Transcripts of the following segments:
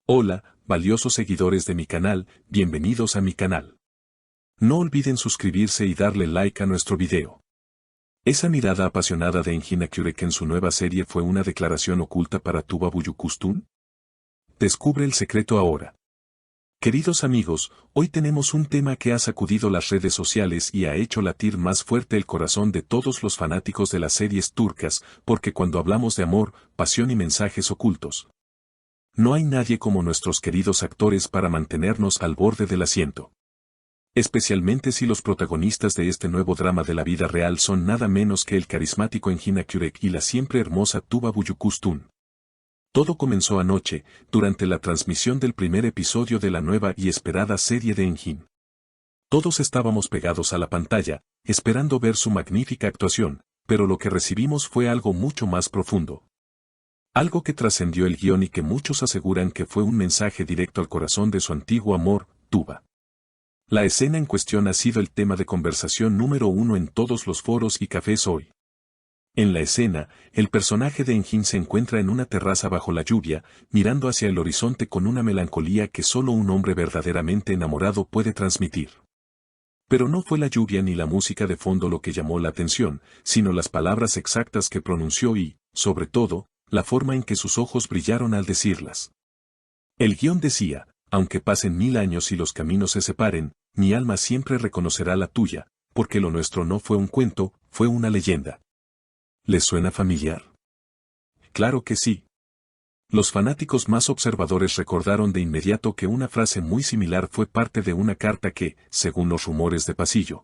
Hola, valiosos seguidores de mi canal, bienvenidos a mi canal. No olviden suscribirse y darle like a nuestro video. Esa mirada apasionada de Engin Akyurek en su nueva serie fue una declaración oculta para Tuba Büyüküstün. Descubre el secreto ahora. Queridos amigos, hoy tenemos un tema que ha sacudido las redes sociales y ha hecho latir más fuerte el corazón de todos los fanáticos de las series turcas, porque cuando hablamos de amor, pasión y mensajes ocultos, no hay nadie como nuestros queridos actores para mantenernos al borde del asiento. Especialmente si los protagonistas de este nuevo drama de la vida real son nada menos que el carismático Engin Akyurek y la siempre hermosa Tuba Büyüküstün. Todo comenzó anoche, durante la transmisión del primer episodio de la nueva y esperada serie de Engin. Todos estábamos pegados a la pantalla, esperando ver su magnífica actuación, pero lo que recibimos fue algo mucho más profundo. Algo que trascendió el guión y que muchos aseguran que fue un mensaje directo al corazón de su antiguo amor, Tuba. La escena en cuestión ha sido el tema de conversación número 1 en todos los foros y cafés hoy. En la escena, el personaje de Engin se encuentra en una terraza bajo la lluvia, mirando hacia el horizonte con una melancolía que solo un hombre verdaderamente enamorado puede transmitir. Pero no fue la lluvia ni la música de fondo lo que llamó la atención, sino las palabras exactas que pronunció y, sobre todo, la forma en que sus ojos brillaron al decirlas. El guión decía, aunque pasen 1000 años y los caminos se separen, mi alma siempre reconocerá la tuya, porque lo nuestro no fue un cuento, fue una leyenda. ¿Les suena familiar? Claro que sí. Los fanáticos más observadores recordaron de inmediato que una frase muy similar fue parte de una carta que, según los rumores de pasillo,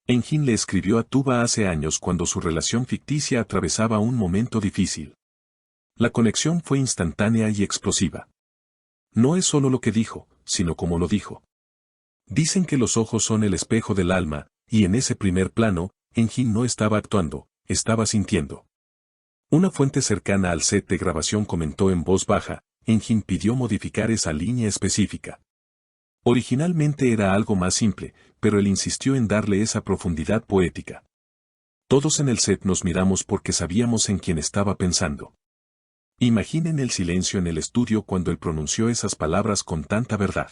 Engin le escribió a Tuba hace años cuando su relación ficticia atravesaba un momento difícil. La conexión fue instantánea y explosiva. No es solo lo que dijo, sino cómo lo dijo. Dicen que los ojos son el espejo del alma, y en ese primer plano, Engin no estaba actuando, estaba sintiendo. Una fuente cercana al set de grabación comentó en voz baja, Engin pidió modificar esa línea específica. Originalmente era algo más simple, pero él insistió en darle esa profundidad poética. Todos en el set nos miramos porque sabíamos en quién estaba pensando. Imaginen el silencio en el estudio cuando él pronunció esas palabras con tanta verdad.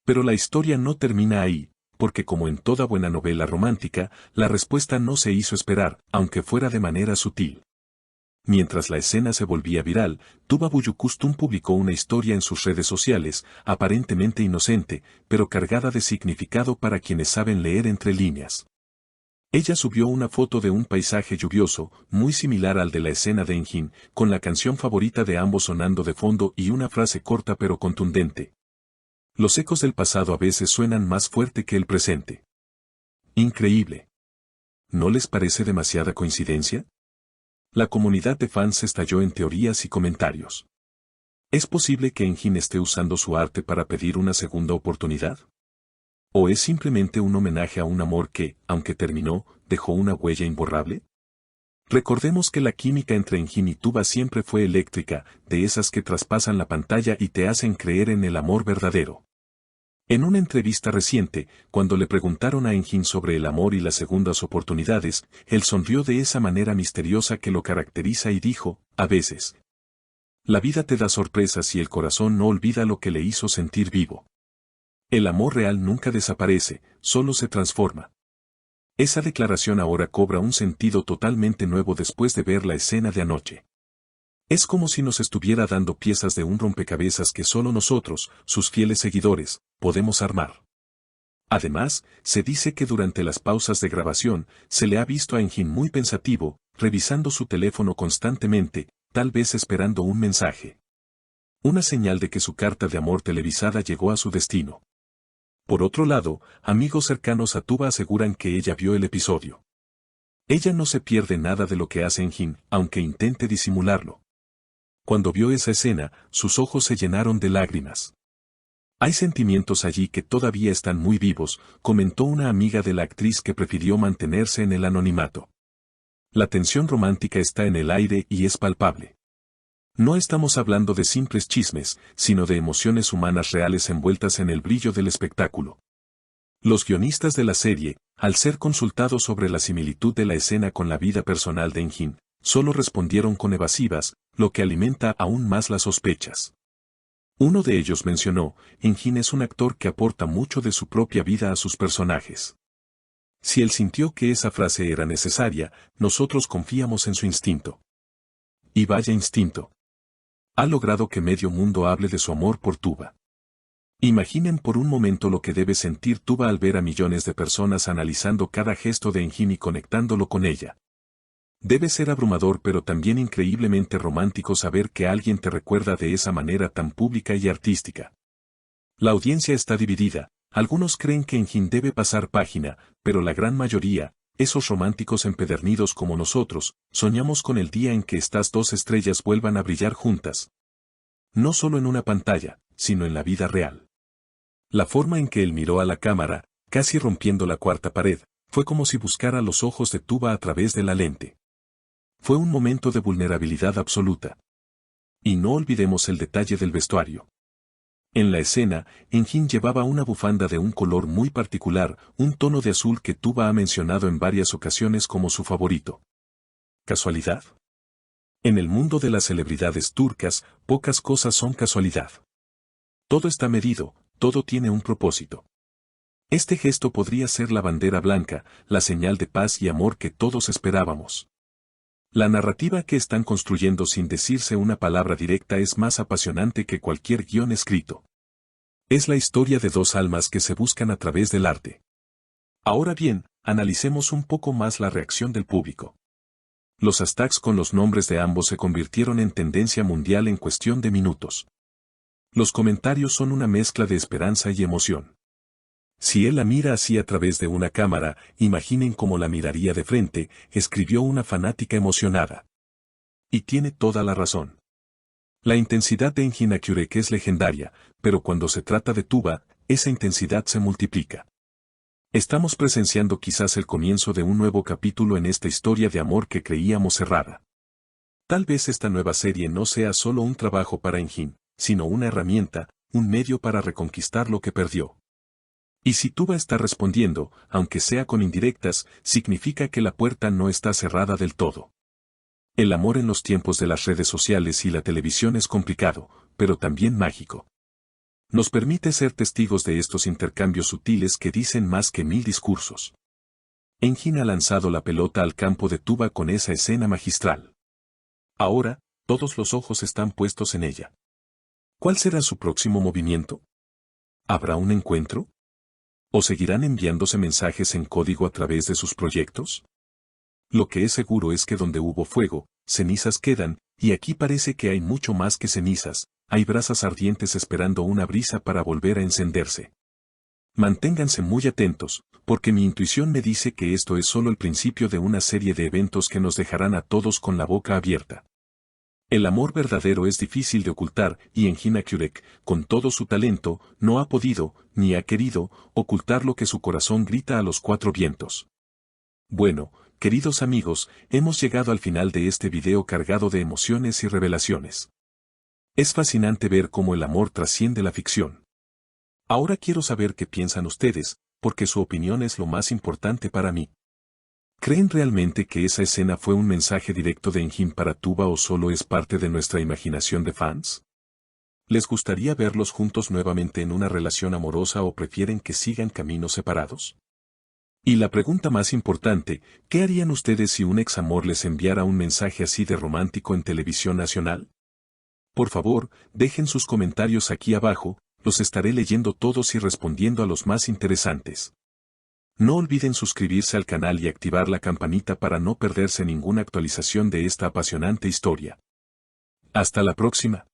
Pero la historia no termina ahí, porque como en toda buena novela romántica, la respuesta no se hizo esperar, aunque fuera de manera sutil. Mientras la escena se volvía viral, Tuba Büyüküstün publicó una historia en sus redes sociales, aparentemente inocente, pero cargada de significado para quienes saben leer entre líneas. Ella subió una foto de un paisaje lluvioso, muy similar al de la escena de Engin, con la canción favorita de ambos sonando de fondo y una frase corta pero contundente. Los ecos del pasado a veces suenan más fuerte que el presente. Increíble. ¿No les parece demasiada coincidencia? La comunidad de fans estalló en teorías y comentarios. ¿Es posible que Engin esté usando su arte para pedir una segunda oportunidad? ¿O es simplemente un homenaje a un amor que, aunque terminó, dejó una huella imborrable? Recordemos que la química entre Engin y Tuba siempre fue eléctrica, de esas que traspasan la pantalla y te hacen creer en el amor verdadero. En una entrevista reciente, cuando le preguntaron a Engin sobre el amor y las segundas oportunidades, él sonrió de esa manera misteriosa que lo caracteriza y dijo, a veces. La vida te da sorpresas y el corazón no olvida lo que le hizo sentir vivo. El amor real nunca desaparece, solo se transforma. Esa declaración ahora cobra un sentido totalmente nuevo después de ver la escena de anoche. Es como si nos estuviera dando piezas de un rompecabezas que solo nosotros, sus fieles seguidores, podemos armar. Además, se dice que durante las pausas de grabación, se le ha visto a Engin muy pensativo, revisando su teléfono constantemente, tal vez esperando un mensaje. Una señal de que su carta de amor televisada llegó a su destino. Por otro lado, amigos cercanos a Tuba aseguran que ella vio el episodio. Ella no se pierde nada de lo que hace Engin, aunque intente disimularlo. Cuando vio esa escena, sus ojos se llenaron de lágrimas. Hay sentimientos allí que todavía están muy vivos, comentó una amiga de la actriz que prefirió mantenerse en el anonimato. La tensión romántica está en el aire y es palpable. No estamos hablando de simples chismes, sino de emociones humanas reales envueltas en el brillo del espectáculo. Los guionistas de la serie, al ser consultados sobre la similitud de la escena con la vida personal de Engin, solo respondieron con evasivas, lo que alimenta aún más las sospechas. Uno de ellos mencionó, Enjin es un actor que aporta mucho de su propia vida a sus personajes. Si él sintió que esa frase era necesaria, nosotros confiamos en su instinto. Y vaya instinto. Ha logrado que medio mundo hable de su amor por Tuba. Imaginen por un momento lo que debe sentir Tuba al ver a millones de personas analizando cada gesto de Enjin y conectándolo con ella. Debe ser abrumador pero también increíblemente romántico saber que alguien te recuerda de esa manera tan pública y artística. La audiencia está dividida, algunos creen que Enjin debe pasar página, pero la gran mayoría, esos románticos empedernidos como nosotros, soñamos con el día en que estas dos estrellas vuelvan a brillar juntas. No solo en una pantalla, sino en la vida real. La forma en que él miró a la cámara, casi rompiendo la cuarta pared, fue como si buscara los ojos de Tuba a través de la lente. Fue un momento de vulnerabilidad absoluta. Y no olvidemos el detalle del vestuario. En la escena, Enjin llevaba una bufanda de un color muy particular, un tono de azul que Tuba ha mencionado en varias ocasiones como su favorito. ¿Casualidad? En el mundo de las celebridades turcas, pocas cosas son casualidad. Todo está medido, todo tiene un propósito. Este gesto podría ser la bandera blanca, la señal de paz y amor que todos esperábamos. La narrativa que están construyendo sin decirse una palabra directa es más apasionante que cualquier guión escrito. Es la historia de dos almas que se buscan a través del arte. Ahora bien, analicemos un poco más la reacción del público. Los hashtags con los nombres de ambos se convirtieron en tendencia mundial en cuestión de minutos. Los comentarios son una mezcla de esperanza y emoción. Si él la mira así a través de una cámara, imaginen cómo la miraría de frente, escribió una fanática emocionada. Y tiene toda la razón. La intensidad de Engin Akyurek es legendaria, pero cuando se trata de Tuba, esa intensidad se multiplica. Estamos presenciando quizás el comienzo de un nuevo capítulo en esta historia de amor que creíamos cerrada. Tal vez esta nueva serie no sea solo un trabajo para Engin, sino una herramienta, un medio para reconquistar lo que perdió. Y si Tuba está respondiendo, aunque sea con indirectas, significa que la puerta no está cerrada del todo. El amor en los tiempos de las redes sociales y la televisión es complicado, pero también mágico. Nos permite ser testigos de estos intercambios sutiles que dicen más que 1000 discursos. Engin ha lanzado la pelota al campo de Tuba con esa escena magistral. Ahora, todos los ojos están puestos en ella. ¿Cuál será su próximo movimiento? ¿Habrá un encuentro? ¿O seguirán enviándose mensajes en código a través de sus proyectos? Lo que es seguro es que donde hubo fuego, cenizas quedan, y aquí parece que hay mucho más que cenizas, hay brasas ardientes esperando una brisa para volver a encenderse. Manténganse muy atentos, porque mi intuición me dice que esto es solo el principio de una serie de eventos que nos dejarán a todos con la boca abierta. El amor verdadero es difícil de ocultar y Engin Akyurek, con todo su talento, no ha podido, ni ha querido, ocultar lo que su corazón grita a los cuatro vientos. Bueno, queridos amigos, hemos llegado al final de este video cargado de emociones y revelaciones. Es fascinante ver cómo el amor trasciende la ficción. Ahora quiero saber qué piensan ustedes, porque su opinión es lo más importante para mí. ¿Creen realmente que esa escena fue un mensaje directo de Engin para Tuba o solo es parte de nuestra imaginación de fans? ¿Les gustaría verlos juntos nuevamente en una relación amorosa o prefieren que sigan caminos separados? Y la pregunta más importante, ¿qué harían ustedes si un ex amor les enviara un mensaje así de romántico en televisión nacional? Por favor, dejen sus comentarios aquí abajo, los estaré leyendo todos y respondiendo a los más interesantes. No olviden suscribirse al canal y activar la campanita para no perderse ninguna actualización de esta apasionante historia. Hasta la próxima.